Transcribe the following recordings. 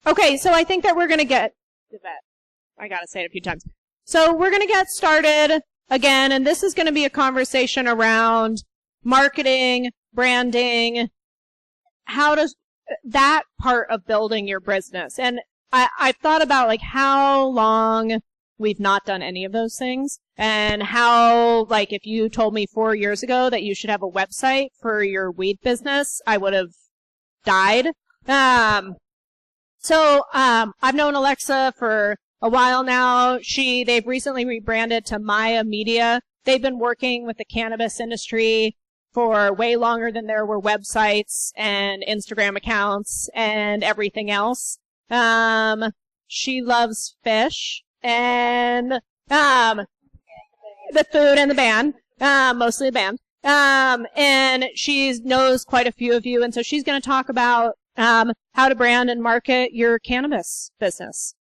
Okay, so I think that we're going to get, I got to say it a few times. So we're going to get started again, and this is going to be a conversation around marketing, branding, how does that part of building your business. And I've thought about like how long we've not done any of those things, and how, like, if you told me 4 years ago that you should have a website for your weed business, I would have died. So I've known Alexa for a while now. They've recently rebranded to Maya Media. They've been working with the cannabis industry for way longer than there were websites and Instagram accounts and everything else. She loves fish and the food and the band, mostly the band. And she knows quite a few of you, and so she's going to talk about how to brand and market your cannabis business.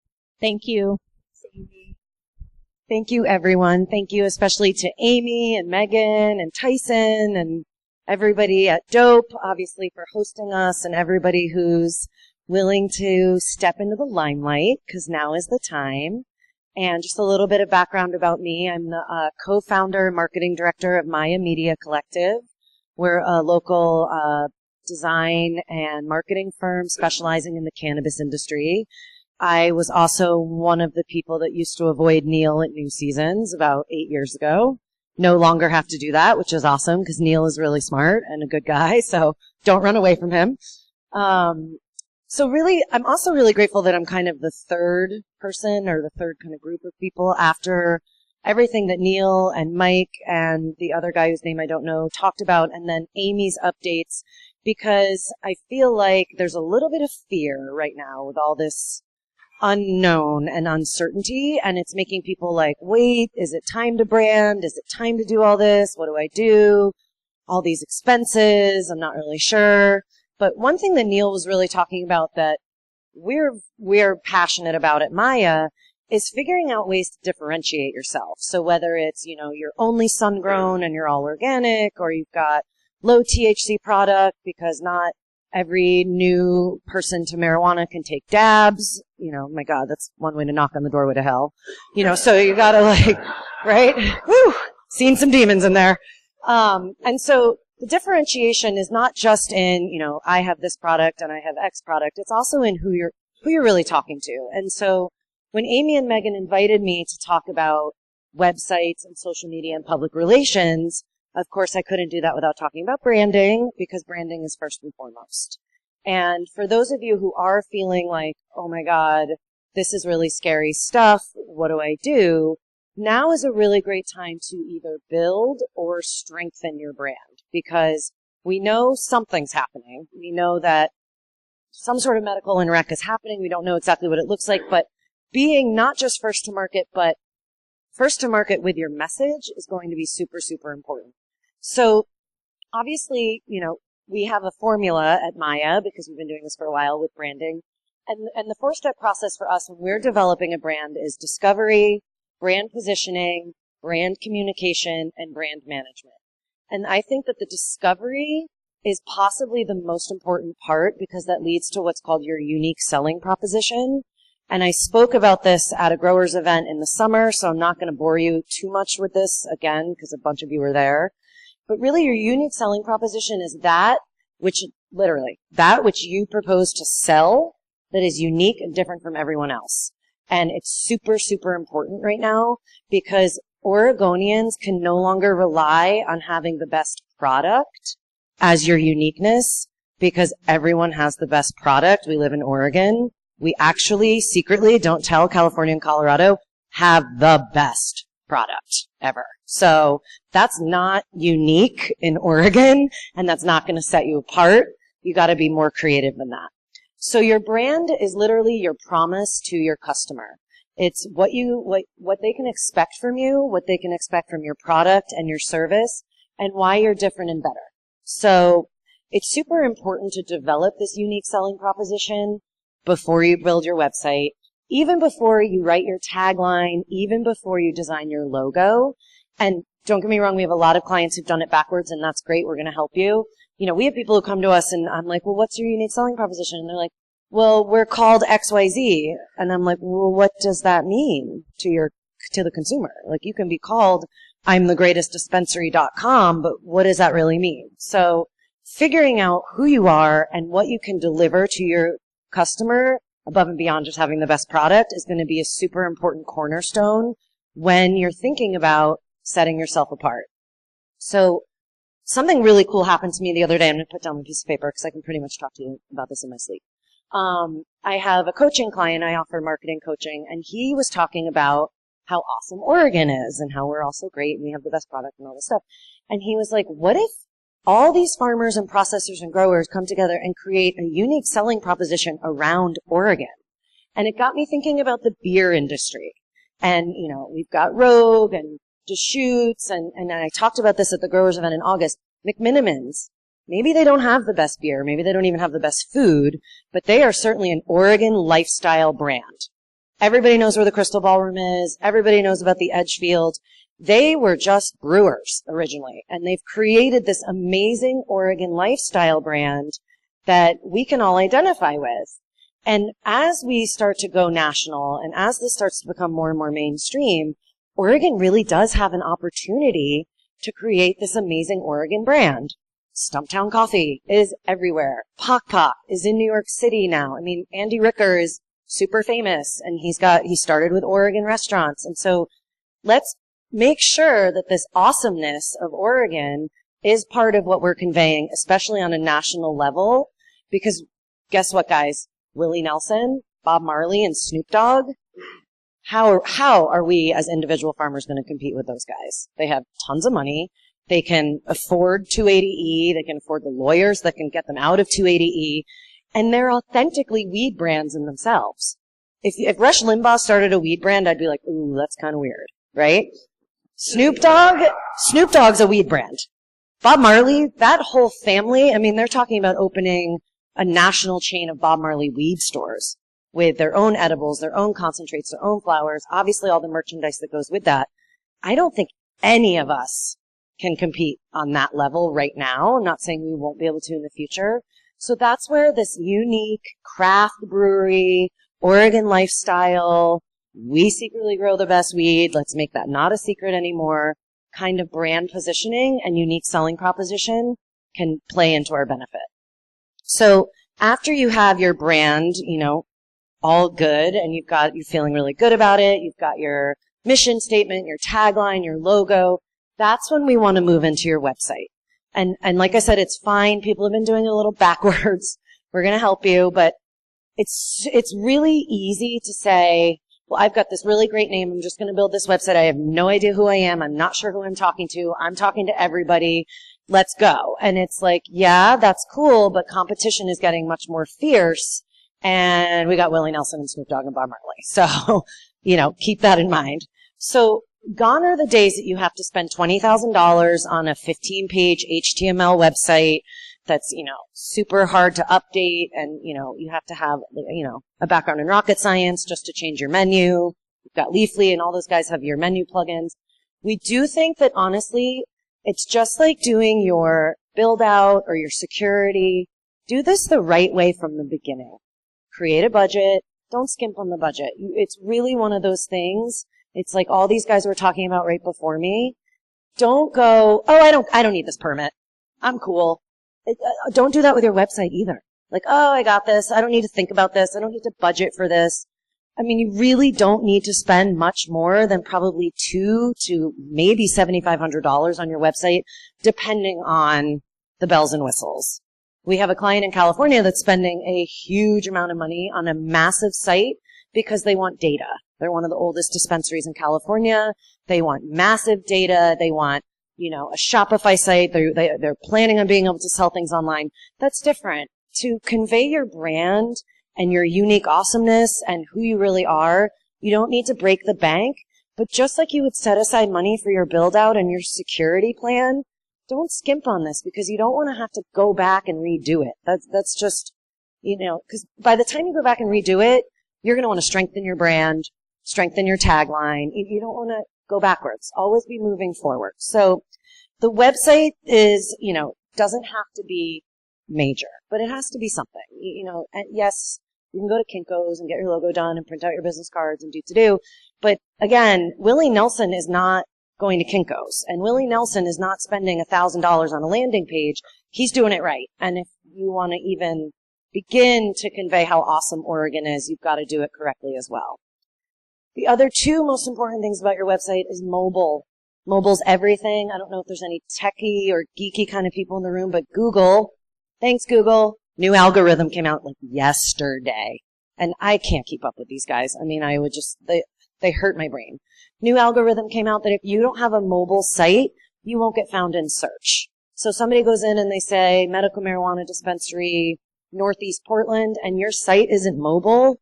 Thank you. Thank you, everyone. Thank you especially to Amy and Megan and Tyson and everybody at Dope, obviously, for hosting us, and everybody who's willing to step into the limelight, because now is the time. And just a little bit of background about me. I'm the co-founder and marketing director of Maya Media Collective. We're a local design and marketing firm specializing in the cannabis industry. I was also one of the people that used to avoid Neil at New Seasons about 8 years ago. No longer have to do that, which is awesome because Neil is really smart and a good guy, so don't run away from him. So really, I'm also really grateful that I'm kind of the third person or the third kind of group of people after everything that Neil and Mike and the other guy whose name I don't know talked about, and then Amy's updates, because I feel like there's a little bit of fear right now with all this unknown and uncertainty, and it's making people like, wait, is it time to brand? Is it time to do all this? What do I do? All these expenses, I'm not really sure. But one thing that Neil was really talking about that we're passionate about at Maya is figuring out ways to differentiate yourself. So whether it's, you're only sun-grown and you're all organic, or you've got low THC product because not every new person to marijuana can take dabs. My God, that's one way to knock on the doorway to hell. So you gotta right? Woo! Seen some demons in there. And so the differentiation is not just in, I have this product and I have X product. It's also in who you're really talking to. And so when Amy and Megan invited me to talk about websites and social media and public relations, of course I couldn't do that without talking about branding, because branding is first and foremost. And for those of you who are feeling like, oh my God, this is really scary stuff, what do I do? Now is a really great time to either build or strengthen your brand, because we know something's happening. We know that some sort of medical and rec is happening. We don't know exactly what it looks like, but being not just first to market, but first to market with your message is going to be super, super important. So obviously, we have a formula at Maya because we've been doing this for a while with branding. And the 4-step process for us when we're developing a brand is discovery, brand positioning, brand communication, and brand management. And I think that the discovery is possibly the most important part, because that leads to what's called your unique selling proposition. And I spoke about this at a growers event in the summer, so I'm not going to bore you too much with this again because a bunch of you were there. But really your unique selling proposition is that which you propose to sell that is unique and different from everyone else. And it's super, super important right now, because Oregonians can no longer rely on having the best product as your uniqueness, because everyone has the best product. We live in Oregon. We actually secretly, don't tell California and Colorado, have the best product ever. So that's not unique in Oregon, and that's not going to set you apart. You got to be more creative than that. So your brand is literally your promise to your customer. It's what they can expect from you, what they can expect from your product and your service, and why you're different and better. So it's super important to develop this unique selling proposition before you build your website, even before you write your tagline, even before you design your logo. And don't get me wrong, we have a lot of clients who've done it backwards, and that's great. We're going to help you. We have people who come to us and I'm like, well, what's your unique selling proposition? And they're like, well, we're called XYZ. And I'm like, well, what does that mean to the consumer? Like, you can be called I'm the greatest dispensary.com, but what does that really mean? So figuring out who you are and what you can deliver to your customer above and beyond just having the best product is going to be a super important cornerstone when you're thinking about setting yourself apart. So something really cool happened to me the other day. I'm going to put down a piece of paper because I can pretty much talk to you about this in my sleep. I have a coaching client. I offer marketing coaching, and he was talking about how awesome Oregon is and how we're all so great and we have the best product and all this stuff. And he was like, what if all these farmers and processors and growers come together and create a unique selling proposition around Oregon? And it got me thinking about the beer industry. And, you know, we've got Rogue and Deschutes, and I talked about this at the growers event in August. McMinimans, maybe they don't have the best beer, maybe they don't even have the best food, but they are certainly an Oregon lifestyle brand. Everybody knows where the Crystal Ballroom is. Everybody knows about the Edgefield. They were just brewers originally, and they've created this amazing Oregon lifestyle brand that we can all identify with. And as we start to go national, and as this starts to become more and more mainstream, Oregon really does have an opportunity to create this amazing Oregon brand. Stumptown Coffee is everywhere. Pock Pock is in New York City now. I mean, Andy Ricker is super famous, and he started with Oregon restaurants. And so let's make sure that this awesomeness of Oregon is part of what we're conveying, especially on a national level, because guess what, guys? Willie Nelson, Bob Marley, and Snoop Dogg, how are we as individual farmers going to compete with those guys? They have tons of money. They can afford 280E. They can afford the lawyers that can get them out of 280E. And they're authentically weed brands in themselves. If Rush Limbaugh started a weed brand, I'd be like, ooh, that's kind of weird, right? Snoop Dogg's a weed brand. Bob Marley, that whole family, I mean, they're talking about opening a national chain of Bob Marley weed stores with their own edibles, their own concentrates, their own flowers, obviously all the merchandise that goes with that. I don't think any of us can compete on that level right now. I'm not saying we won't be able to in the future. So that's where this unique craft brewery, Oregon lifestyle, we secretly grow the best weed, let's make that not a secret anymore, kind of brand positioning and unique selling proposition can play into our benefit. So after you have your brand, you know, all good, and you're feeling really good about it, you've got your mission statement, your tagline, your logo, that's when we want to move into your website. And like I said, it's fine. People have been doing it a little backwards. We're going to help you, but it's really easy to say, well, I've got this really great name. I'm just going to build this website. I have no idea who I am. I'm not sure who I'm talking to. I'm talking to everybody. Let's go. And it's like, yeah, that's cool, but competition is getting much more fierce. And we got Willie Nelson and Snoop Dogg and Bob Marley. So, you know, keep that in mind. So gone are the days that you have to spend $20,000 on a 15-page HTML website that's, you know, super hard to update, and, you know, you have to have, you know, a background in rocket science just to change your menu. You've got Leafly, and all those guys have your menu plugins. We do think that, honestly, it's just like doing your build-out or your security. Do this the right way from the beginning. Create a budget. Don't skimp on the budget. It's really one of those things. It's like all these guys were talking about right before me. Don't go, oh, I don't need this permit. I'm cool. Don't do that with your website either. Like, oh, I got this. I don't need to think about this. I don't need to budget for this. I mean, you really don't need to spend much more than probably $200 to maybe $7,500 on your website, depending on the bells and whistles. We have a client in California that's spending a huge amount of money on a massive site because they want data. They're one of the oldest dispensaries in California. They want massive data. They want, you know, a Shopify site. They're planning on being able to sell things online. That's different. To convey your brand and your unique awesomeness and who you really are, you don't need to break the bank. But just like you would set aside money for your build out and your security plan, don't skimp on this, because you don't want to have to go back and redo it. That's just, you know, because by the time you go back and redo it, you're going to want to strengthen your brand, strengthen your tagline. You don't want to go backwards. Always be moving forward. So the website is, you know, doesn't have to be major, but it has to be something. You know, and yes, You can go to Kinko's and get your logo done and print out your business cards and do. But again, Willie Nelson is not going to Kinko's, and Willie Nelson is not spending $1,000 on a landing page. He's doing it right. And if you want to even begin to convey how awesome Oregon is, you've got to do it correctly as well. The other two most important things about your website is mobile. Mobile's everything. I don't know if there's any techie or geeky kind of people in the room, but Google, thanks Google, new algorithm came out like yesterday. And I can't keep up with these guys. I mean, I would just, they hurt my brain. New algorithm came out that if you don't have a mobile site, you won't get found in search. So somebody goes in and they say medical marijuana dispensary, Northeast Portland, and your site isn't mobile,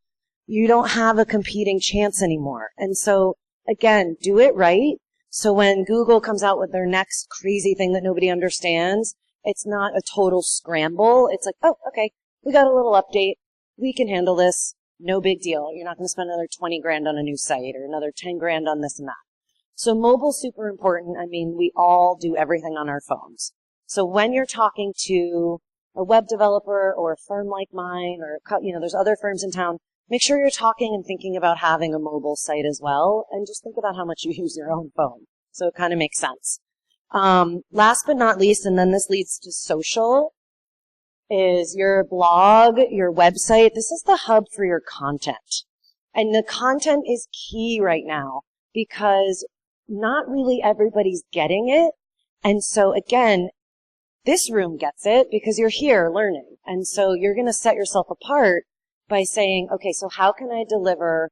you don't have a competing chance anymore. And so again, do it right. So when Google comes out with their next crazy thing that nobody understands, it's not a total scramble. It's like, oh, okay, we got a little update. We can handle this. No big deal. You're not going to spend another 20 grand on a new site or another 10 grand on this and that. So mobile's super important. I mean, we all do everything on our phones. So when you're talking to a web developer or a firm like mine or, there's other firms in town, make sure you're talking and thinking about having a mobile site as well, and just think about how much you use your own phone. So it kind of makes sense. Last but not least, and then this leads to social, is your blog, your website. This is the hub for your content. And the content is key right now because not really everybody's getting it. And so again, this room gets it because you're here learning. And so you're going to set yourself apart by saying, okay, so how can I deliver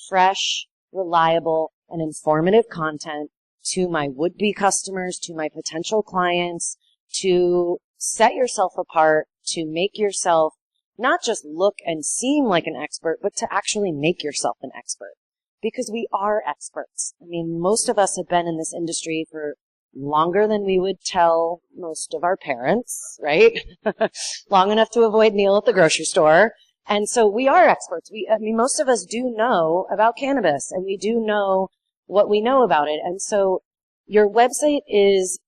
fresh, reliable, and informative content to my would-be customers, to my potential clients, to set yourself apart, to make yourself not just look and seem like an expert, but to actually make yourself an expert. Because we are experts. I mean, most of us have been in this industry for longer than we would tell most of our parents, right? Long enough to avoid Neil at the grocery store. And so we are experts. Most of us do know about cannabis, and we do know what we know about it. And so your website is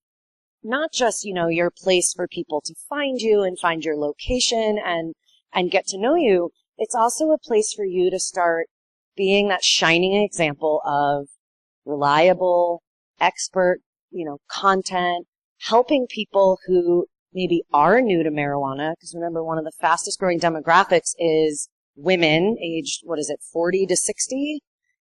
not just, your place for people to find you and find your location and get to know you. It's also a place for you to start being that shining example of reliable, expert, content, helping people who maybe are new to marijuana. Because remember, one of the fastest growing demographics is women aged, 40 to 60?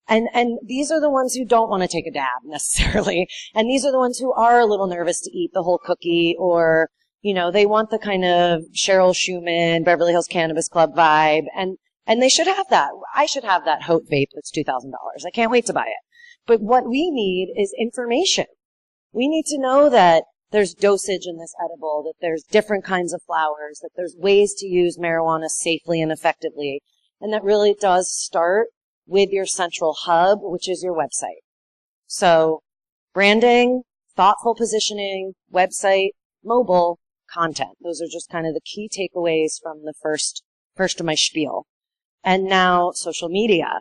And these are the ones who don't want to take a dab necessarily. And these are the ones who are a little nervous to eat the whole cookie, or, they want the kind of Cheryl Schumann, Beverly Hills Cannabis Club vibe. And they should have that. I should have that Hope vape that's $2,000. I can't wait to buy it. But what we need is information. We need to know that there's dosage in this edible, that there's different kinds of flowers, that there's ways to use marijuana safely and effectively. And that really does start with your central hub, which is your website. So branding, thoughtful positioning, website, mobile, content. Those are just kind of the key takeaways from the first of my spiel. And now social media.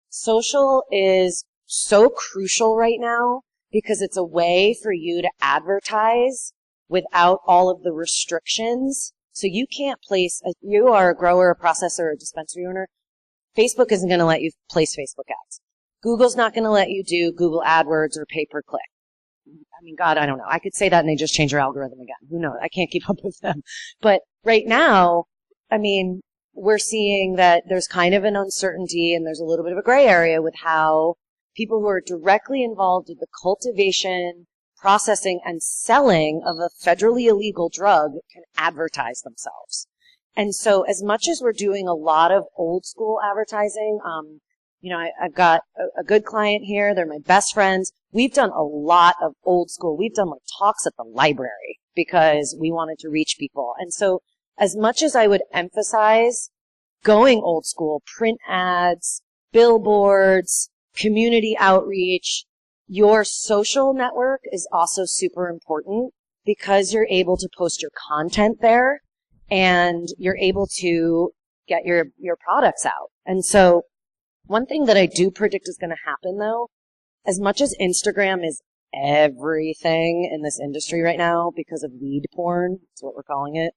Social is so crucial right now because it's a way for you to advertise without all of the restrictions. So you can't you are a grower, a processor, a dispensary owner. Facebook isn't going to let you place Facebook ads. Google's not going to let you do Google AdWords or pay-per-click. I mean, God, I don't know. I could say that and they just change their algorithm again. Who knows? I can't keep up with them. But right now, we're seeing that there's kind of an uncertainty and there's a little bit of a gray area with how people who are directly involved in the cultivation, processing, and selling of a federally illegal drug can advertise themselves. And so as much as we're doing a lot of old school advertising, I've got a good client here. They're my best friends. We've done a lot of old school. We've done talks at the library because we wanted to reach people. And so as much as I would emphasize going old school, print ads, billboards, community outreach, your social network is also super important because you're able to post your content there. And you're able to get your products out. And so one thing that I do predict is going to happen, though, as much as Instagram is everything in this industry right now because of weed porn, that's what we're calling it,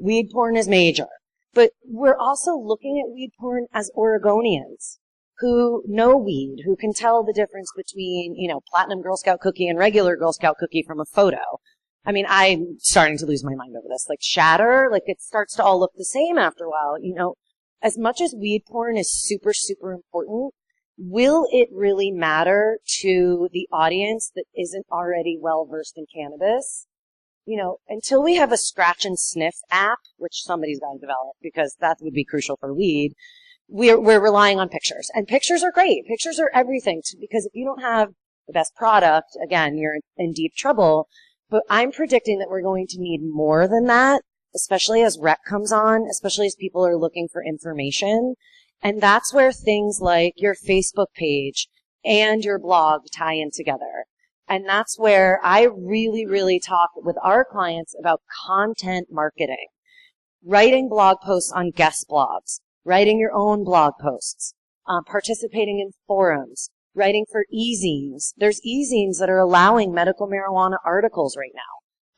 weed porn is major. But we're also looking at weed porn as Oregonians who know weed, who can tell the difference between, platinum Girl Scout cookie and regular Girl Scout cookie from a photo. I mean, I'm starting to lose my mind over this. Like shatter, like it starts to all look the same after a while. As much as weed porn is super, super important, will it really matter to the audience that isn't already well versed in cannabis? Until we have a scratch and sniff app, which somebody's got to develop because that would be crucial for weed, we're relying on pictures. And pictures are great. Pictures are everything because if you don't have the best product, again, you're in deep trouble. But I'm predicting that we're going to need more than that, especially as rec comes on, especially as people are looking for information. And that's where things like your Facebook page and your blog tie in together. And that's where I really, really talk with our clients about content marketing, writing blog posts on guest blogs, writing your own blog posts, participating in forums, writing for e-zines. There's e-zines that are allowing medical marijuana articles right now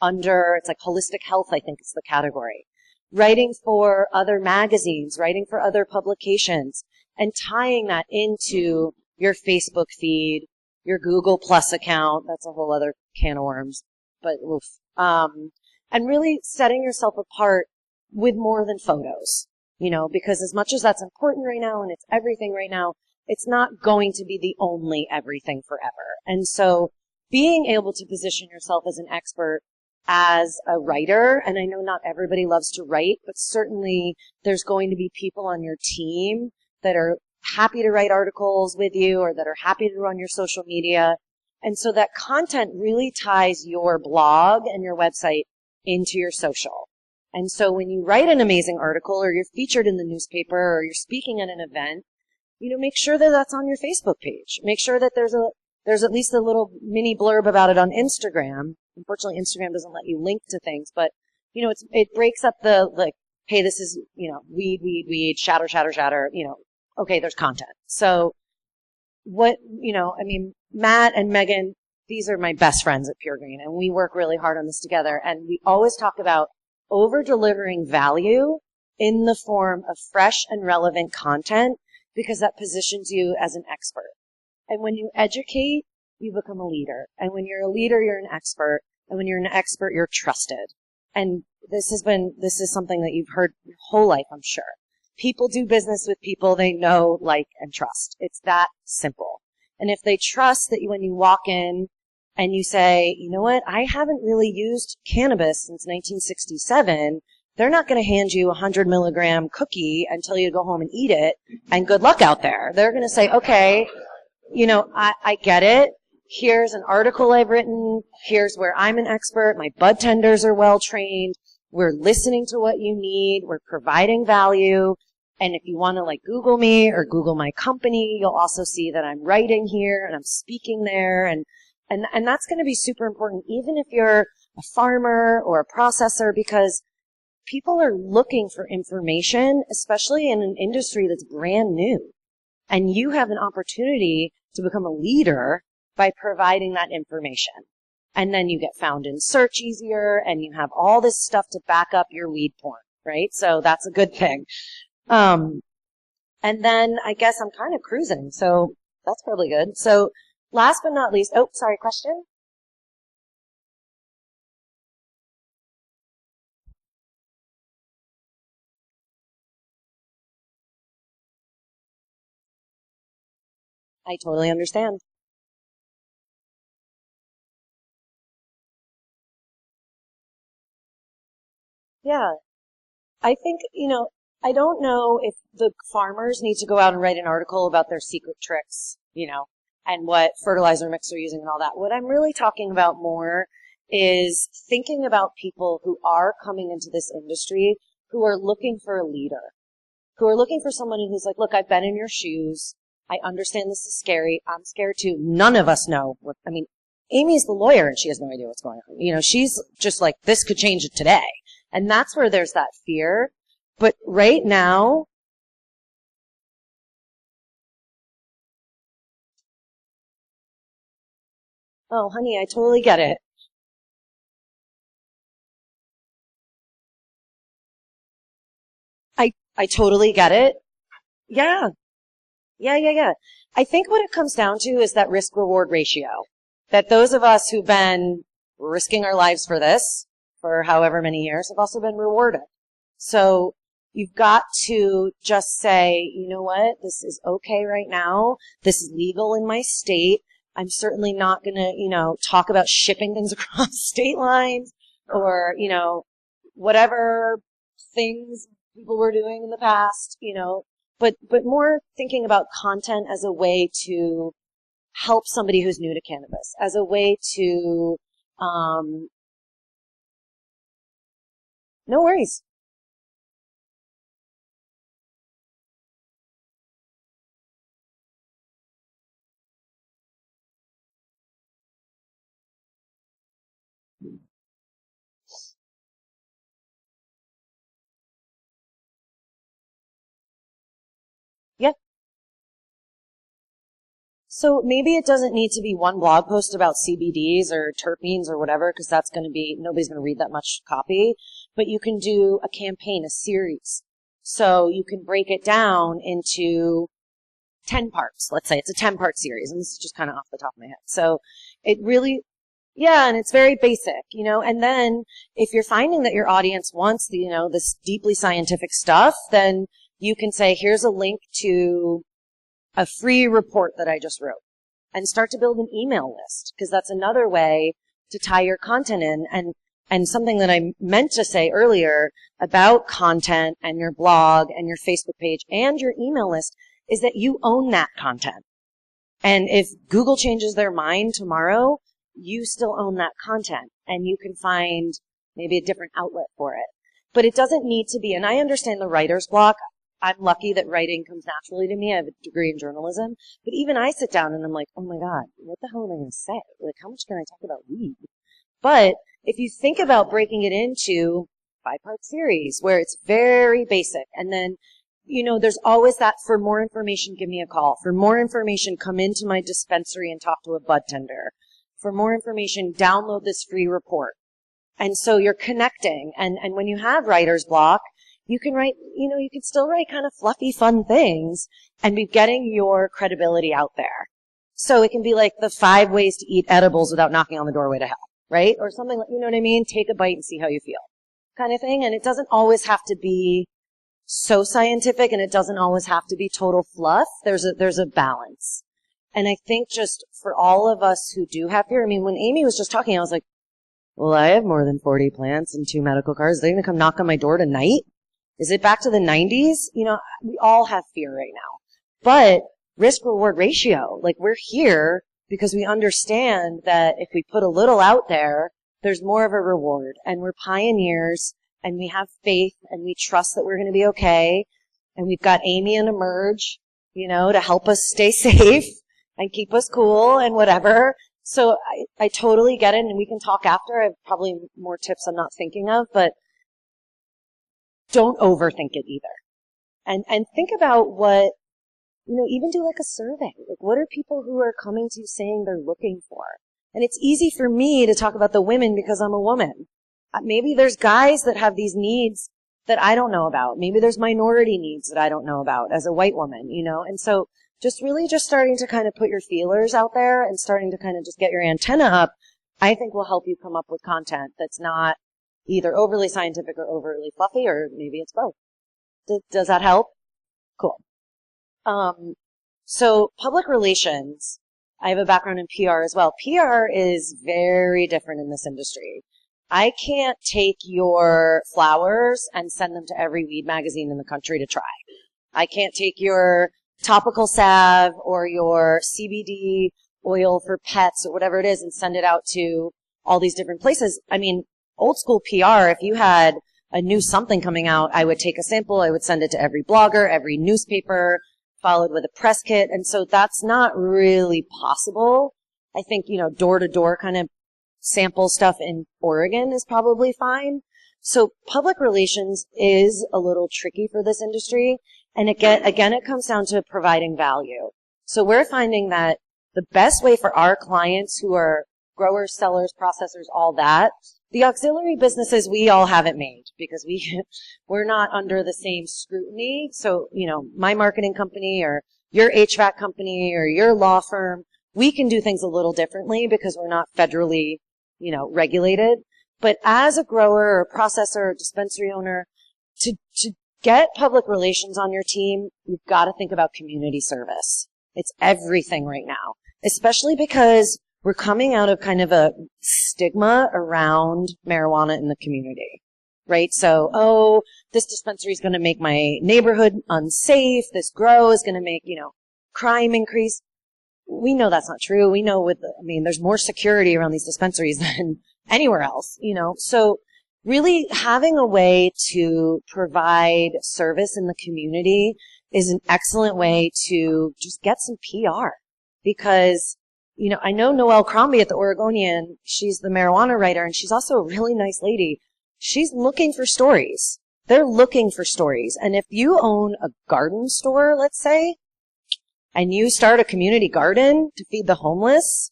it's like holistic health, I think is the category. Writing for other magazines, writing for other publications, and tying that into your Facebook feed, your Google Plus account. That's a whole other can of worms, but oof. And really setting yourself apart with more than photos, because as much as that's important right now and it's everything right now, it's not going to be the only everything forever. And so being able to position yourself as an expert, as a writer, and I know not everybody loves to write, but certainly there's going to be people on your team that are happy to write articles with you or that are happy to run your social media. And so that content really ties your blog and your website into your social. And so when you write an amazing article or you're featured in the newspaper or you're speaking at an event, make sure that that's on your Facebook page. Make sure that there's at least a little mini blurb about it on Instagram. Unfortunately, Instagram doesn't let you link to things, but, it breaks up hey, this is, weed, shatter, okay, there's content. So Matt and Megan, these are my best friends at Pure Green, and we work really hard on this together. And we always talk about over-delivering value in the form of fresh and relevant content because that positions you as an expert. And when you educate, you become a leader. And when you're a leader, you're an expert. And when you're an expert, you're trusted. And this is something that you've heard your whole life, I'm sure. People do business with people they know, like, and trust. It's that simple. And if they trust that when you walk in and you say, you know what, I haven't really used cannabis since 1967, they're not going to hand you a 100 milligram cookie and tell you to go home and eat it, and good luck out there. They're going to say, okay, I get it. Here's an article I've written. Here's where I'm an expert. My bud tenders are well trained. We're listening to what you need. We're providing value. And if you want to Google me or Google my company, you'll also see that I'm writing here and I'm speaking there. And that's going to be super important, even if you're a farmer or a processor, because people are looking for information, especially in an industry that's brand new. And you have an opportunity to become a leader by providing that information. And then you get found in search easier, and you have all this stuff to back up your weed porn, right? So that's a good thing. And then I guess I'm kind of cruising, so that's probably good. So last but not least, sorry, question? I totally understand. Yeah. I think, I don't know if the farmers need to go out and write an article about their secret tricks, and what fertilizer mix they're using and all that. What I'm really talking about more is thinking about people who are coming into this industry who are looking for a leader, who are looking for someone who's like, look, I've been in your shoes. I understand this is scary. I'm scared too. None of us know. Amy's the lawyer and she has no idea what's going on. She's just like, this could change it today. And that's where there's that fear. But right now, oh, honey, I totally get it. I I totally get it. Yeah. Yeah. I think what it comes down to is that risk-reward ratio. That those of us who've been risking our lives for this for however many years have also been rewarded. So you've got to just say, you know what, this is okay right now. This is legal in my state. I'm certainly not going to, talk about shipping things across state lines or, whatever things people were doing in the past, but more thinking about content as a way to help somebody who's new to cannabis, as a way to, no worries. Yeah. So maybe it doesn't need to be one blog post about CBDs or terpenes or whatever, because that's going to be, nobody's going to read that much copy, but you can do a campaign, a series. So you can break it down into 10 parts. Let's say it's a 10-part series, and this is just kind of off the top of my head. So it really, yeah, and it's very basic, and then if you're finding that your audience wants this deeply scientific stuff, then you can say, here's a link to a free report that I just wrote, and start to build an email list, because that's another way to tie your content in. And something that I meant to say earlier about content and your blog and your Facebook page and your email list is that you own that content. And if Google changes their mind tomorrow, you still own that content, and you can find maybe a different outlet for it. But it doesn't need to be, and I understand the writer's block. I'm lucky that writing comes naturally to me. I have a degree in journalism. But even I sit down and I'm like, oh my God, what the hell am I going to say? Like, how much can I talk about weed? But if you think about breaking it into 5-part series where it's very basic, and then, there's always that, for more information, give me a call. For more information, come into my dispensary and talk to a bud tender. For more information, download this free report. And so you're connecting. And when you have writer's block, you can write, you can still write kind of fluffy, fun things and be getting your credibility out there. So it can be like the 5 ways to eat edibles without knocking on the doorway to hell, right? Or something like, you know what I mean? Take a bite and see how you feel kind of thing. And it doesn't always have to be so scientific, and it doesn't always have to be total fluff. There's a balance. And I think just for all of us who do have fear, when Amy was just talking, I was like, well, I have more than 40 plants and 2 medical cards. They're going to come knock on my door tonight? Is it back to the 90s? We all have fear right now. But risk-reward ratio, like, we're here because we understand that if we put a little out there, there's more of a reward. And we're pioneers, and we have faith, and we trust that we're going to be okay. And we've got Amy and Emerge, to help us stay safe and keep us cool and whatever. So I totally get it, and we can talk after. I have probably more tips I'm not thinking of, but don't overthink it either. And think about what, even do like a survey. Like, what are people who are coming to you saying they're looking for? And it's easy for me to talk about the women because I'm a woman. Maybe there's guys that have these needs that I don't know about. Maybe there's minority needs that I don't know about as a white woman, And so just starting to kind of put your feelers out there and starting to kind of just get your antenna up, I think will help you come up with content that's not either overly scientific or overly fluffy, or maybe it's both. Does that help? Cool. So public relations, I have a background in PR as well. PR is very different in this industry. I can't take your flowers and send them to every weed magazine in the country to try. I can't take your topical salve or your CBD oil for pets or whatever it is and send it out to all these different places. Old school PR, if you had a new something coming out, I would take a sample, I would send it to every blogger, every newspaper, followed with a press kit. And so that's not really possible. I think, door to door kind of sample stuff in Oregon is probably fine. So public relations is a little tricky for this industry. And again, it comes down to providing value. So we're finding that the best way for our clients who are growers, sellers, processors, all that, The auxiliary businesses, we all haven't made because we're not under the same scrutiny. So, my marketing company or your HVAC company or your law firm, we can do things a little differently because we're not federally, regulated. But as a grower or processor or dispensary owner, to get public relations on your team, you've got to think about community service. It's everything right now, especially because we're coming out of kind of a stigma around marijuana in the community, right? So, this dispensary is going to make my neighborhood unsafe. This grow is going to make, crime increase. We know that's not true. We know there's more security around these dispensaries than anywhere else, So really having a way to provide service in the community is an excellent way to just get some PR because I know Noelle Crombie at the Oregonian. She's the marijuana writer, and she's also a really nice lady. She's looking for stories. They're looking for stories. And if you own a garden store, let's say, and you start a community garden to feed the homeless,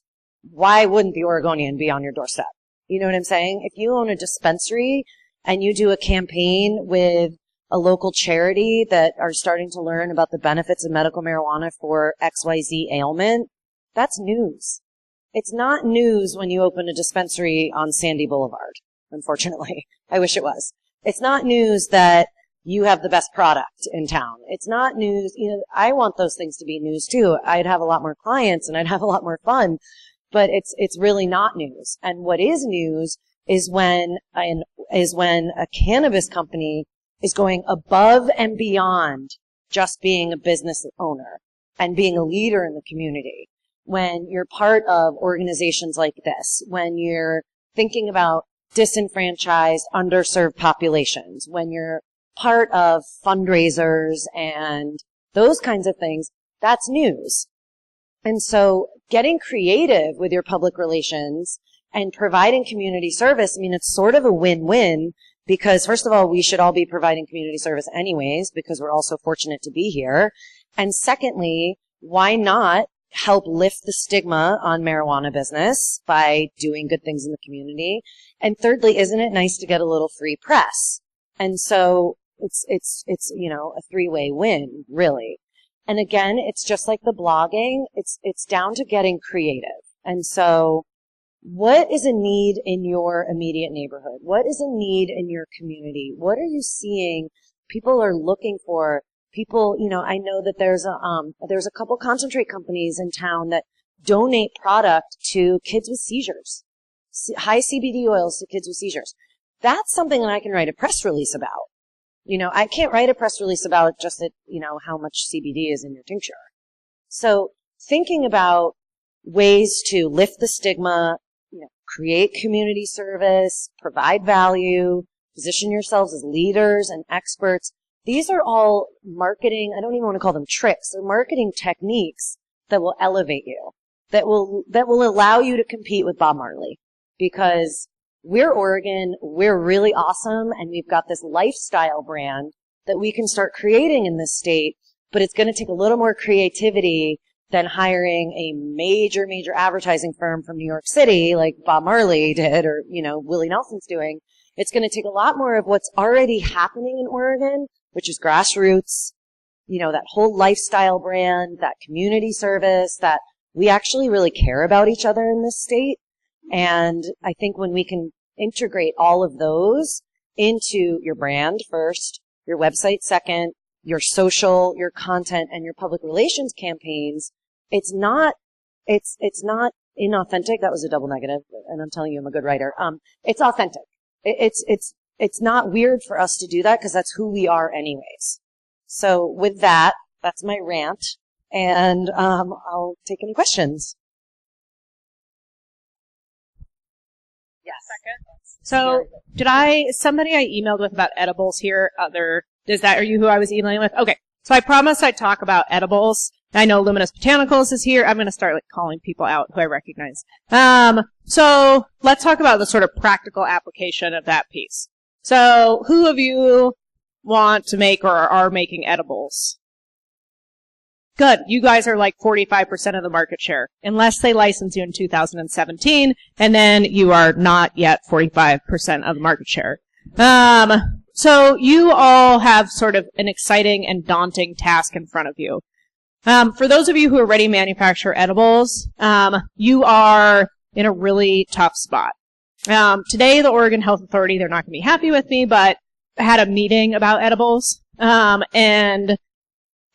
why wouldn't the Oregonian be on your doorstep? You know what I'm saying? If you own a dispensary and you do a campaign with a local charity that are starting to learn about the benefits of medical marijuana for XYZ ailment, that's news. It's not news when you open a dispensary on Sandy Boulevard, unfortunately. I wish it was. It's not news that you have the best product in town. It's not news. I want those things to be news too. I'd have a lot more clients and I'd have a lot more fun, but it's really not news. And what is news is when a cannabis company is going above and beyond just being a business owner and being a leader in the community. When you're part of organizations like this, when you're thinking about disenfranchised, underserved populations, when you're part of fundraisers and those kinds of things, that's news. And so getting creative with your public relations and providing community service, it's sort of a win-win because, first of all, we should all be providing community service anyways because we're all so fortunate to be here. And secondly, why not help lift the stigma on marijuana business by doing good things in the community? And thirdly, isn't it nice to get a little free press? And so it's a three-way win, really. And again, it's just like the blogging. It's down to getting creative. And so what is a need in your immediate neighborhood? What is a need in your community? What are you seeing people are looking for? People, I know that there's a couple concentrate companies in town that donate product to kids with seizures, high CBD oils to kids with seizures. That's something that I can write a press release about. I can't write a press release about just how much CBD is in your tincture. So thinking about ways to lift the stigma, create community service, provide value, position yourselves as leaders and experts. These are all marketing, I don't even want to call them tricks, they're marketing techniques that will elevate you, that will allow you to compete with Bob Marley. Because we're Oregon, we're really awesome, and we've got this lifestyle brand that we can start creating in this state, but it's going to take a little more creativity than hiring a major advertising firm from New York City like Bob Marley did or, Willie Nelson's doing. It's going to take a lot more of what's already happening in Oregon, which is grassroots, that whole lifestyle brand, that community service, that we actually really care about each other in this state. And I think when we can integrate all of those into your brand first, your website second, your social, your content, and your public relations campaigns, it's not inauthentic. That was a double negative, and I'm telling you I'm a good writer. It's authentic. It's not weird for us to do that because that's who we are anyways. So with that, that's my rant, and I'll take any questions. Yes. So somebody I emailed with about edibles here, are you who I was emailing with? Okay. So I promised I'd talk about edibles. I know Luminous Botanicals is here. I'm going to start calling people out who I recognize. So let's talk about the sort of practical application of that piece. So who of you want to make or are making edibles? Good. You guys are like 45% of the market share, unless they license you in 2017, and then you are not yet 45% of the market share. So you all have sort of an exciting and daunting task in front of you. For those of you who already manufacture edibles, you are in a really tough spot. Today, the Oregon Health Authority, they're not going to be happy with me, but I had a meeting about edibles, and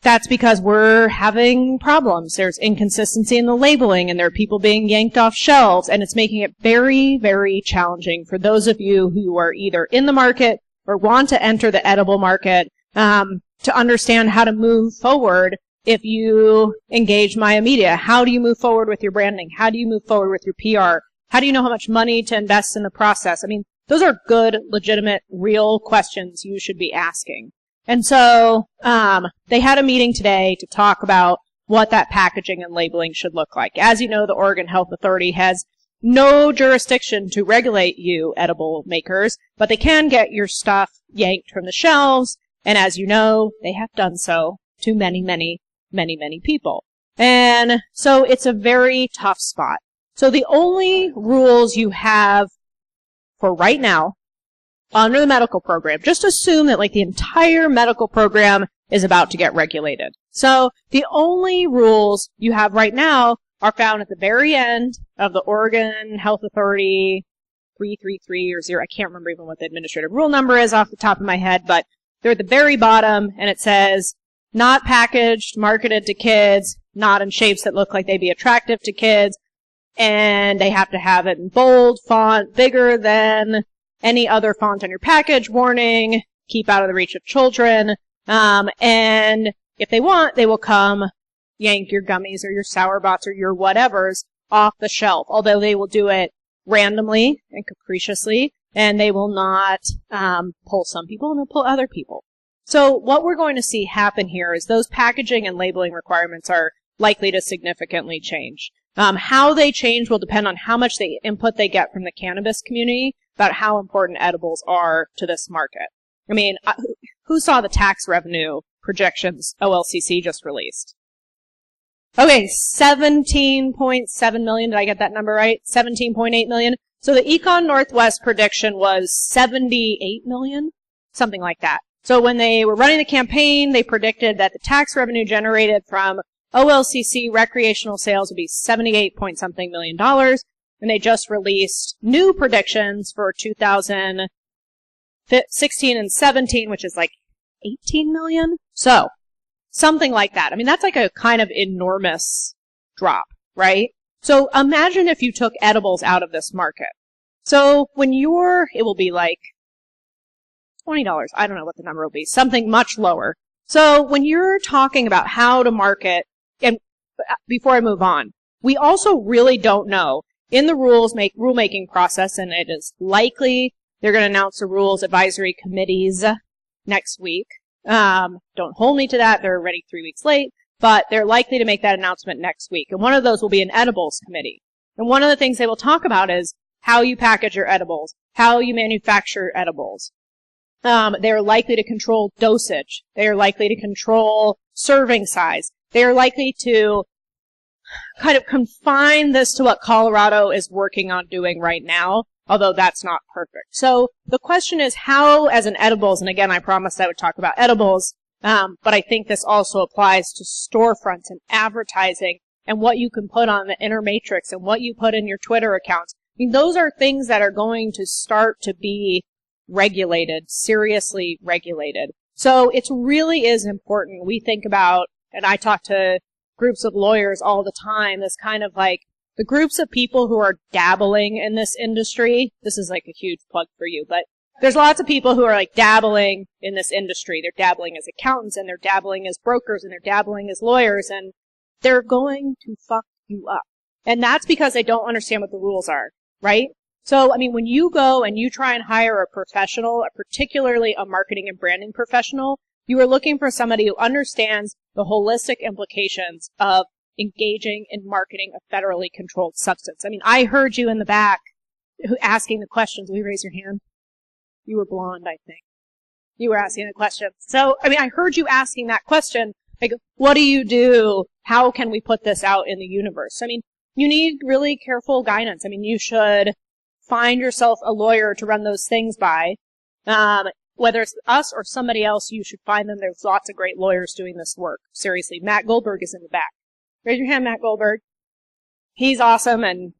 that's because we're having problems. There's inconsistency in the labeling, and there are people being yanked off shelves, and it's making it very, very challenging for those of you who are either in the market or want to enter the edible market to understand how to move forward if you engage Maya Media. How do you move forward with your branding? How do you move forward with your PR? How do you know how much money to invest in the process? I mean, those are good, legitimate, real questions you should be asking. And so they had a meeting today to talk about what that packaging and labeling should look like. As you know, the Oregon Health Authority has no jurisdiction to regulate you edible makers, but they can get your stuff yanked from the shelves. And as you know, they have done so to many, many, many, many people. And so it's a very tough spot. So the only rules you have for right now under the medical program, just assume that like the entire medical program is about to get regulated. So the only rules you have right now are found at the very end of the Oregon Health Authority 333 or 0. I can't remember even what the administrative rule number is off the top of my head, but they're at the very bottom, and it says, not packaged, marketed to kids, not in shapes that look like they'd be attractive to kids, and they have to have it in bold font, bigger than any other font on your package, warning, keep out of the reach of children, and if they want, they will come yank your gummies or your sour bots or your whatevers off the shelf, although they will do it randomly and capriciously, and they will not pull some people and they'll pull other people. So what we're going to see happen here is those packaging and labeling requirements are likely to significantly change. How they change will depend on how much input they get from the cannabis community about how important edibles are to this market. I mean, who saw the tax revenue projections OLCC just released? Okay, 17.7 million. Did I get that number right? 17.8 million. So the Econ Northwest prediction was 78 million, something like that. So when they were running the campaign, they predicted that the tax revenue generated from OLCC recreational sales would be 78 point something million dollars. And they just released new predictions for 2016 and 17, which is like 18 million. So something like that. I mean, that's like a kind of enormous drop, right? So imagine if you took edibles out of this market. So when it will be like $20. I don't know what the number will be. Something much lower. So when you're talking about how to market, and before I move on, we also really don't know in the rulemaking process, and it is likely they're going to announce the rules advisory committees next week. Don't hold me to that. They're already 3 weeks late, but they're likely to make that announcement next week. And one of those will be an edibles committee. And one of the things they will talk about is how you package your edibles, how you manufacture edibles. They're likely to control dosage. They are likely to control serving size. They are likely to kind of confine this to what Colorado is working on doing right now, although that's not perfect. So the question is how, as an edibles, and again, I promised I would talk about edibles, but I think this also applies to storefronts and advertising and what you can put on the inner matrix and what you put in your Twitter accounts. I mean, those are things that are going to start to be regulated, seriously regulated. So it really is important. We think about, and I talk to groups of lawyers all the time, this kind of like the groups of people who are dabbling in this industry. This is like a huge plug for you, but there's lots of people who are like dabbling in this industry. They're dabbling as accountants, and they're dabbling as brokers, and they're dabbling as lawyers, and they're going to fuck you up. And that's because they don't understand what the rules are, right? So, I mean, when you go and you try and hire a professional, particularly a marketing and branding professional, you are looking for somebody who understands the holistic implications of engaging in marketing a federally controlled substance. I mean, I heard you in the back asking the questions. Will you raise your hand? You were blonde, I think. You were asking the question. So, I mean, I heard you asking that question Like, what do you do? How can we put this out in the universe? I mean, you need really careful guidance. I mean, you should find yourself a lawyer to run those things by. Whether it's us or somebody else, you should find them. There's lots of great lawyers doing this work. Seriously, Matt Goldberg is in the back. Raise your hand, Matt Goldberg. He's awesome, and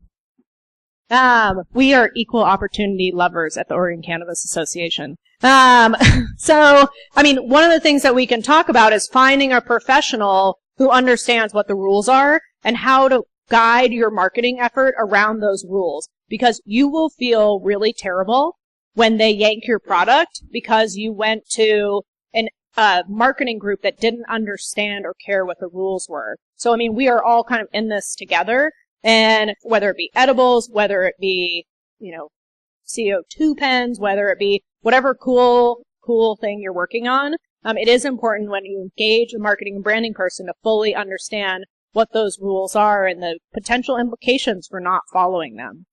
we are equal opportunity lovers at the Oregon Cannabis Association. So, I mean, one of the things that we can talk about is finding a professional who understands what the rules are and how to guide your marketing effort around those rules. Because you will feel really terrible when they yank your product because you went to a marketing group that didn't understand or care what the rules were. So, I mean, we are all kind of in this together. And whether it be edibles, whether it be, CO2 pens, whether it be whatever cool thing you're working on, it is important when you engage a marketing and branding person to fully understand what those rules are and the potential implications for not following them.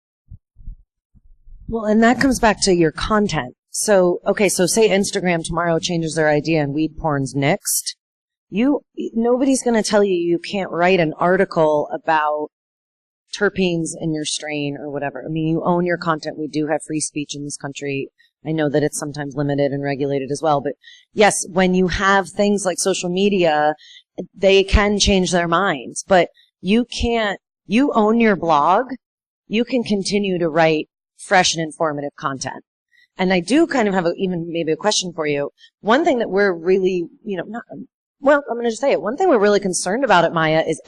Well, and that comes back to your content. So say Instagram tomorrow changes their idea and weed porn's nixed. Nobody's going to tell you can't write an article about terpenes in your strain or whatever. I mean, you own your content. We do have free speech in this country. I know that it's sometimes limited and regulated as well. But yes, when you have things like social media, they can change their minds. But you own your blog. You can continue to write fresh and informative content. And I do kind of have maybe a question for you. One thing that we're really, I'm going to just say it. One thing we're really concerned about at Maya is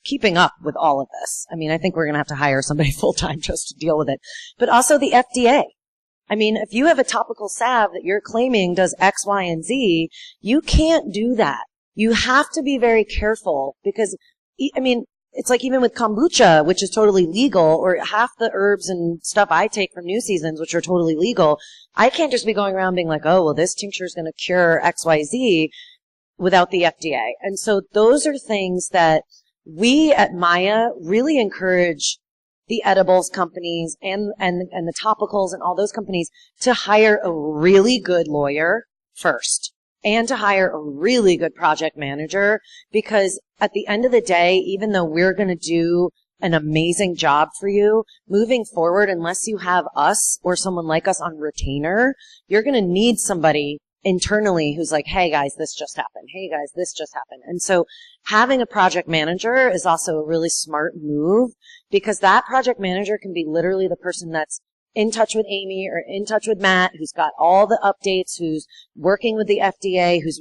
keeping up with all of this. I mean, I think we're going to have to hire somebody full-time just to deal with it. But also the FDA. I mean, if you have a topical salve that you're claiming does X, Y, and Z, you can't do that. You have to be very careful because, I mean, it's like even with kombucha, which is totally legal, or half the herbs and stuff I take from New Seasons, which are totally legal, I can't just be going around being like, oh, well, this tincture is going to cure X, Y, Z without the FDA. And so those are things that we at Maya really encourage the edibles companies and the topicals and all those companies to hire a really good lawyer first and to hire a really good project manager, because at the end of the day, even though we're going to do an amazing job for you moving forward, unless you have us or someone like us on retainer, you're going to need somebody internally who's like, hey guys, this just happened. Hey guys, this just happened. And so having a project manager is also a really smart move, because that project manager can be literally the person that's in touch with Amy or in touch with Matt, who's got all the updates, who's working with the FDA, who's,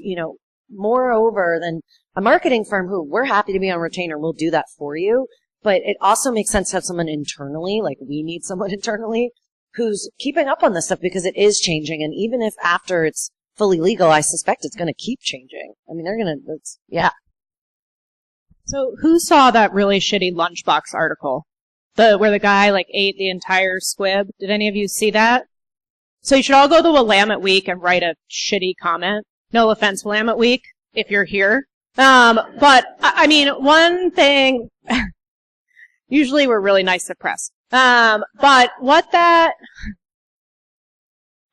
moreover than a marketing firm who we're happy to be on retainer. We'll do that for you. But it also makes sense to have someone internally, like we need someone internally who's keeping up on this stuff, because it is changing. And even if after it's fully legal, I suspect it's going to keep changing. I mean, yeah. So who saw that really shitty Lunchbox article? Where the guy ate the entire squib? Did any of you see that? So you should all go to Willamette Week and write a shitty comment. No offense, Willamette Week, if you're here. But I mean, one thing, usually we're really nice to press. But I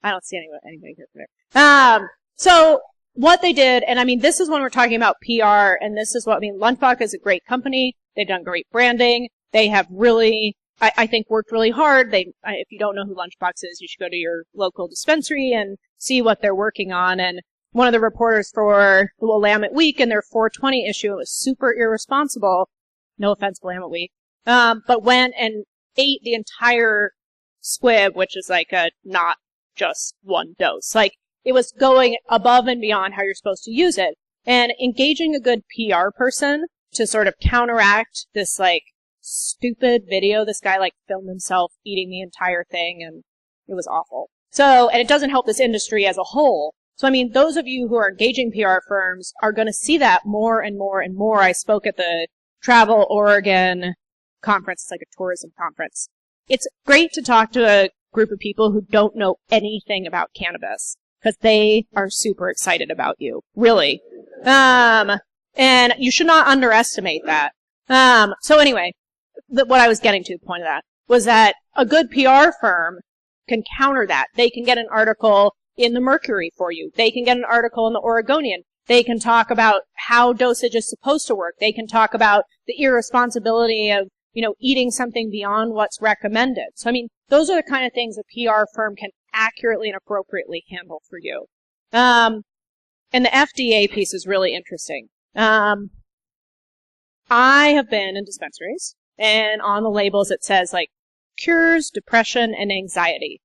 don't see anybody here today. So what they did, and I mean, this is when we're talking about PR, and this is Lunchbox is a great company. They've done great branding. They have really, I think, worked really hard. If you don't know who Lunchbox is, you should go to your local dispensary and see what they're working on. And one of the reporters for the Willamette Week in their 420 issue, it was super irresponsible. No offense, Willamette Week. But went and ate the entire squib, which is not just one dose. It was going above and beyond how you're supposed to use it. And engaging a good PR person to sort of counteract this, stupid video. This guy, filmed himself eating the entire thing, and it was awful. So, and it doesn't help this industry as a whole. So, I mean, those of you who are engaging PR firms are going to see that more and more and more. I spoke at the Travel Oregon conference. It's like a tourism conference. It's great to talk to a group of people who don't know anything about cannabis, because they are super excited about you. Really. And you should not underestimate that. So anyway, what I was getting to, the point of that, was that a good PR firm can counter that. They can get an article in the Mercury for you. They can get an article in the Oregonian. They can talk about how dosage is supposed to work. They can talk about the irresponsibility of, eating something beyond what's recommended. So, those are the kind of things a PR firm can accurately and appropriately handle for you. And the FDA piece is really interesting. I have been in dispensaries, and on the labels it says, cures depression and anxiety.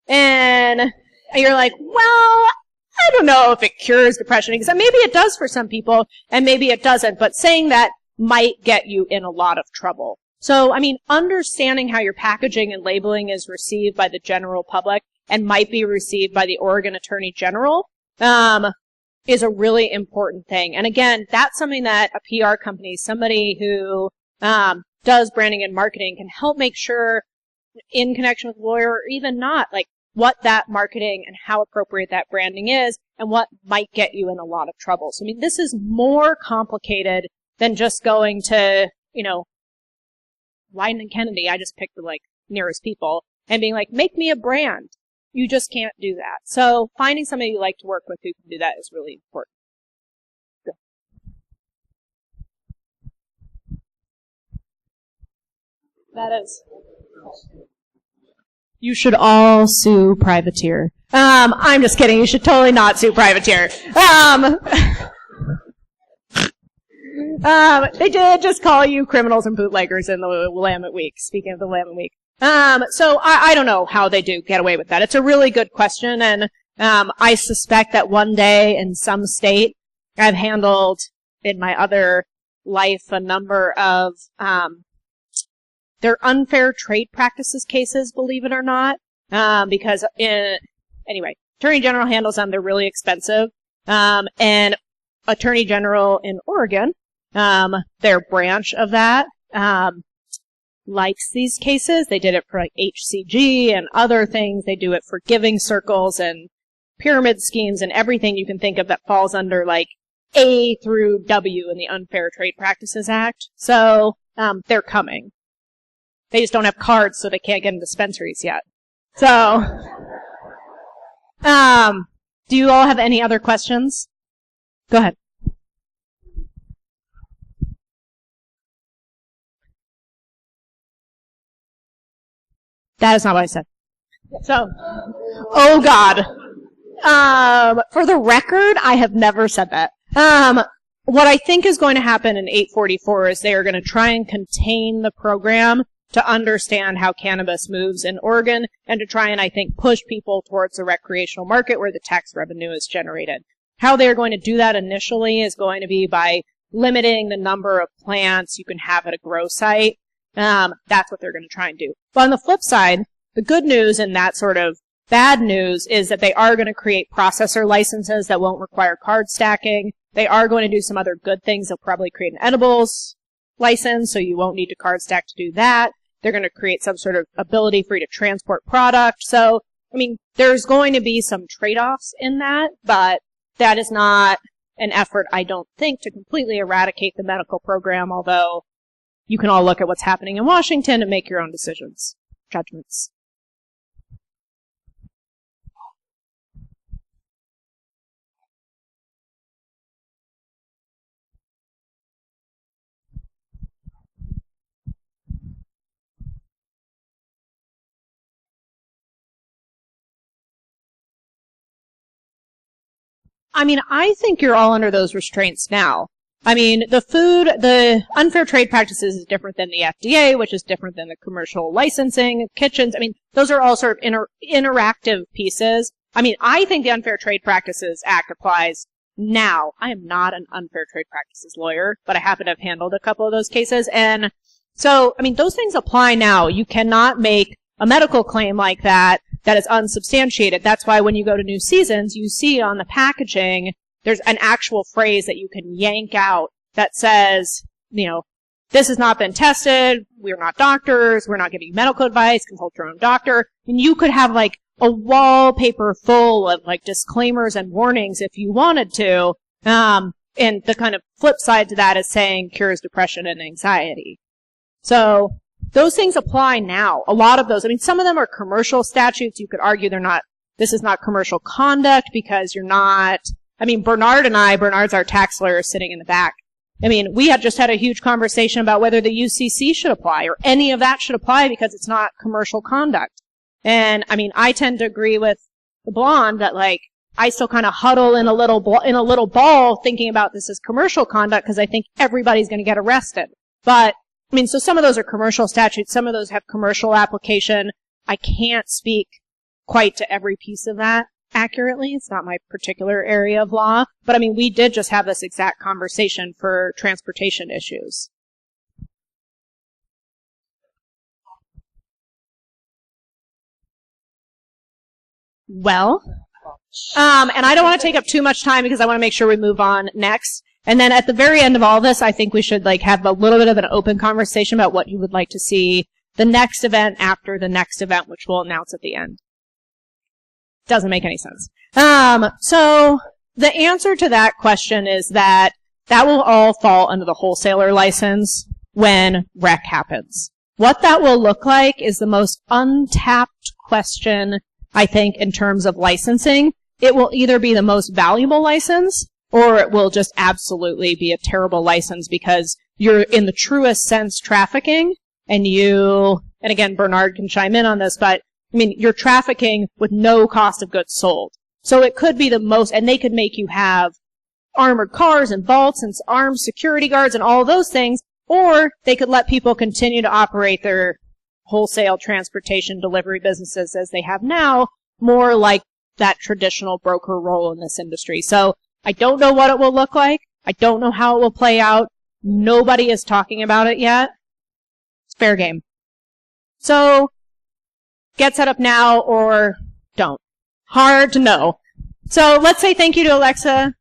And you're like, well, I don't know if it cures depression and anxiety. Maybe it does for some people, and maybe it doesn't, but saying that might get you in a lot of trouble. So, understanding how your packaging and labeling is received by the general public and might be received by the Oregon Attorney General, is a really important thing. And again, that's something that a PR company, somebody who, does branding and marketing can help make sure in connection with a lawyer or even not, what that marketing and how appropriate that branding is and what might get you in a lot of trouble. So, this is more complicated than just going to, Wyden and Kennedy, I just picked the, nearest people, and being like, make me a brand. You just can't do that. So finding somebody you like to work with who can do that is really important. Good. That is. You should all sue Privateer. I'm just kidding. You should totally not sue Privateer. They did just call you criminals and bootleggers in the Willamette Week, speaking of the Willamette Week. So I don't know how they do get away with that. It's a really good question, and I suspect that one day in some state, I've handled in my other life a number of their unfair trade practices cases, believe it or not, because anyway, Attorney General handles them. They're really expensive, and Attorney General in Oregon, their branch of that, likes these cases. They did it for HCG and other things. They do it for giving circles and pyramid schemes and everything you can think of that falls under A through W in the Unfair Trade Practices Act. So, they're coming. They just don't have cards, so they can't get in dispensaries yet. So, do you all have any other questions? Go ahead. That is not what I said. So, oh God. For the record, I have never said that. What I think is going to happen in 844 is they are going to try and contain the program to understand how cannabis moves in Oregon and to try and, I think, push people towards the recreational market where the tax revenue is generated. How they're going to do that initially is going to be by limiting the number of plants you can have at a grow site. That's what they're going to try and do. But on the flip side, the good news and that sort of bad news is that they are going to create processor licenses that won't require card stacking. They are going to do some other good things. They'll probably create an edibles license, so you won't need to card stack to do that. They're going to create some sort of ability for you to transport product. So, there's going to be some trade-offs in that, but that is not an effort, I don't think, to completely eradicate the medical program, although you can all look at what's happening in Washington and make your own decisions, judgments. I think you're all under those restraints now. The unfair trade practices is different than the FDA, which is different than the commercial licensing of kitchens. Those are all sort of interactive pieces. I think the Unfair Trade Practices Act applies now. I am not an unfair trade practices lawyer, but I happen to have handled a couple of those cases. And so, those things apply now. You cannot make a medical claim like that is unsubstantiated. That's why when you go to New Seasons, you see on the packaging, there's an actual phrase that you can yank out that says, this has not been tested, we're not doctors, we're not giving you medical advice, consult your own doctor. And you could have a wallpaper full of disclaimers and warnings if you wanted to. And the kind of flip side to that is saying cures depression and anxiety. So those things apply now. A lot of those, some of them are commercial statutes. You could argue this is not commercial conduct because you're not I mean, Bernard's our tax lawyer sitting in the back. I mean, we had just had a huge conversation about whether the UCC should apply or any of that should apply because it's not commercial conduct. And I mean, I tend to agree with the blonde that like, I still kind of huddle in a little ball thinking about this as commercial conduct because I think everybody's going to get arrested. But, I mean, so some of those are commercial statutes, some of those have commercial application. I can't speak quite to every piece of that accurately. It's not my particular area of law. But, I mean, we did just have this exact conversation for transportation issues. Well, and I don't want to take up too much time because I want to make sure we move on next. And then at the very end of all this, I think we should like have a little bit of an open conversation about what you would like to see the next event after the next event, which we'll announce at the end. Doesn't make any sense. So the answer to that question is that will all fall under the wholesaler license when rec happens. What that will look like is the most untapped question, I think, in terms of licensing. It will either be the most valuable license or it will just absolutely be a terrible license because you're in the truest sense trafficking and again, Bernard can chime in on this, but I mean, you're trafficking with no cost of goods sold. So it could be the most, and they could make you have armored cars and vaults and armed security guards and all those things, or they could let people continue to operate their wholesale transportation delivery businesses as they have now, more like that traditional broker role in this industry. So I don't know what it will look like. I don't know how it will play out. Nobody is talking about it yet. It's fair game. So get set up now or don't. Hard to know. So let's say thank you to Alexa